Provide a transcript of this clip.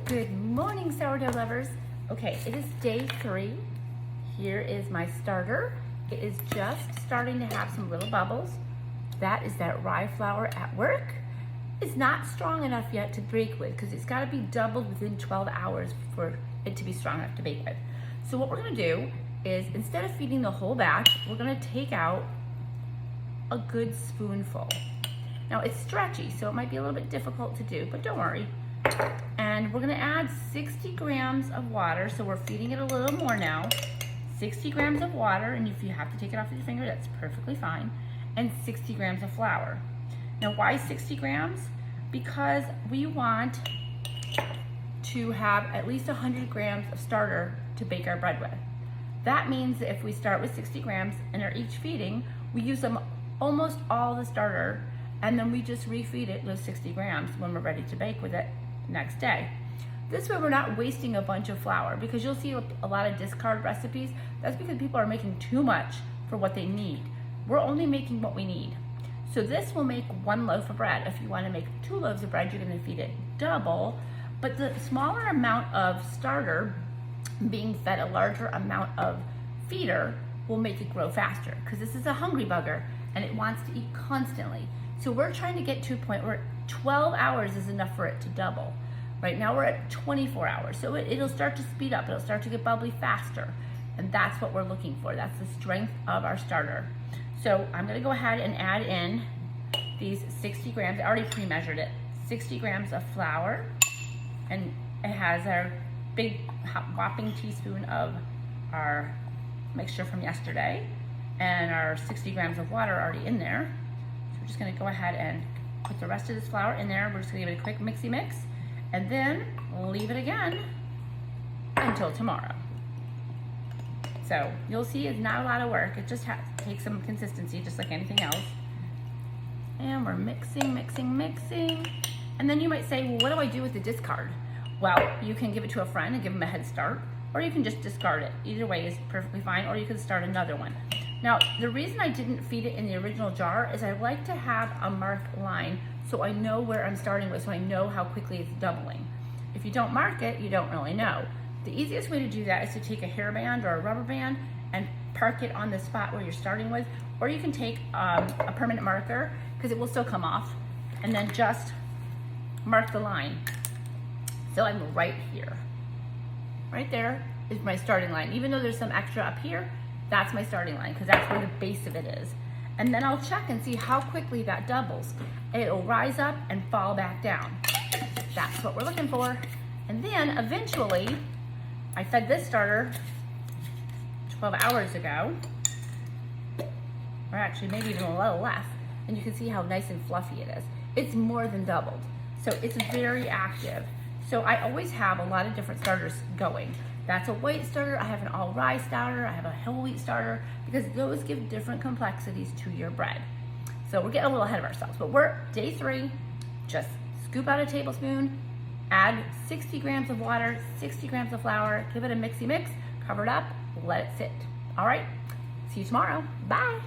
Good morning, sourdough lovers. Okay, it is day 3. Here is my starter. It is just starting to have some little bubbles. That is that rye flour at work. It's not strong enough yet to bake with because it's got to be doubled within 12 hours for it to be strong enough to bake with. So what we're going to do is, instead of feeding the whole batch, we're going to take out a good spoonful. Now it's stretchy, so it might be a little bit difficult to do, but don't worry. And we're gonna add 60 grams of water, so we're feeding it a little more now. 60 grams of water, and if you have to take it off with your finger, that's perfectly fine. And 60 grams of flour. Now why 60 grams? Because we want to have at least 100 grams of starter to bake our bread with. That means that if we start with 60 grams and are each feeding, we use them almost all the starter, and then we just refeed it those 60 grams when we're ready to bake with it next day. This way we're not wasting a bunch of flour, because you'll see a lot of discard recipes. That's because people are making too much for what they need. We're only making what we need. So this will make 1 loaf of bread. If you want to make 2 loaves of bread, you're going to feed it double, but the smaller amount of starter being fed a larger amount of feeder will make it grow faster, because this is a hungry bugger and it wants to eat constantly. So we're trying to get to a point where 12 hours is enough for it to double. Right now we're at 24 hours, so it'll start to speed up, it'll start to get bubbly faster, and that's what we're looking for. That's the strength of our starter. So I'm gonna go ahead and add in these 60 grams, I already pre-measured it, 60 grams of flour, and it has our big whopping teaspoon of our mixture from yesterday, and our 60 grams of water already in there. So we're just gonna go ahead and put the rest of this flour in there. We're just gonna give it a quick mixy mix, and then leave it again until tomorrow. So you'll see it's not a lot of work. It just takes some consistency, just like anything else. And we're mixing, mixing, mixing. And then you might say, well, what do I do with the discard? Well, you can give it to a friend and give them a head start, or you can just discard it. Either way is perfectly fine, or you can start another one. Now, the reason I didn't feed it in the original jar is I like to have a marked line so I know where I'm starting with, so I know how quickly it's doubling. If you don't mark it, you don't really know. The easiest way to do that is to take a hairband or a rubber band and park it on the spot where you're starting with, or you can take a permanent marker, because it will still come off, and then just mark the line. So I'm right here. Right there is my starting line. Even though there's some extra up here, that's my starting line, because that's where the base of it is. And then I'll check and see how quickly that doubles. It'll rise up and fall back down. That's what we're looking for. And then eventually, I fed this starter 12 hours ago, or actually maybe even a little less, and you can see how nice and fluffy it is. It's more than doubled. So it's very active. So I always have a lot of different starters going. That's a white starter, I have an all rye starter, I have a whole wheat starter, because those give different complexities to your bread. So we're getting a little ahead of ourselves, but we're day 3. Just scoop out a tablespoon, add 60 grams of water, 60 grams of flour, give it a mixy mix, cover it up, let it sit. All right, see you tomorrow, bye.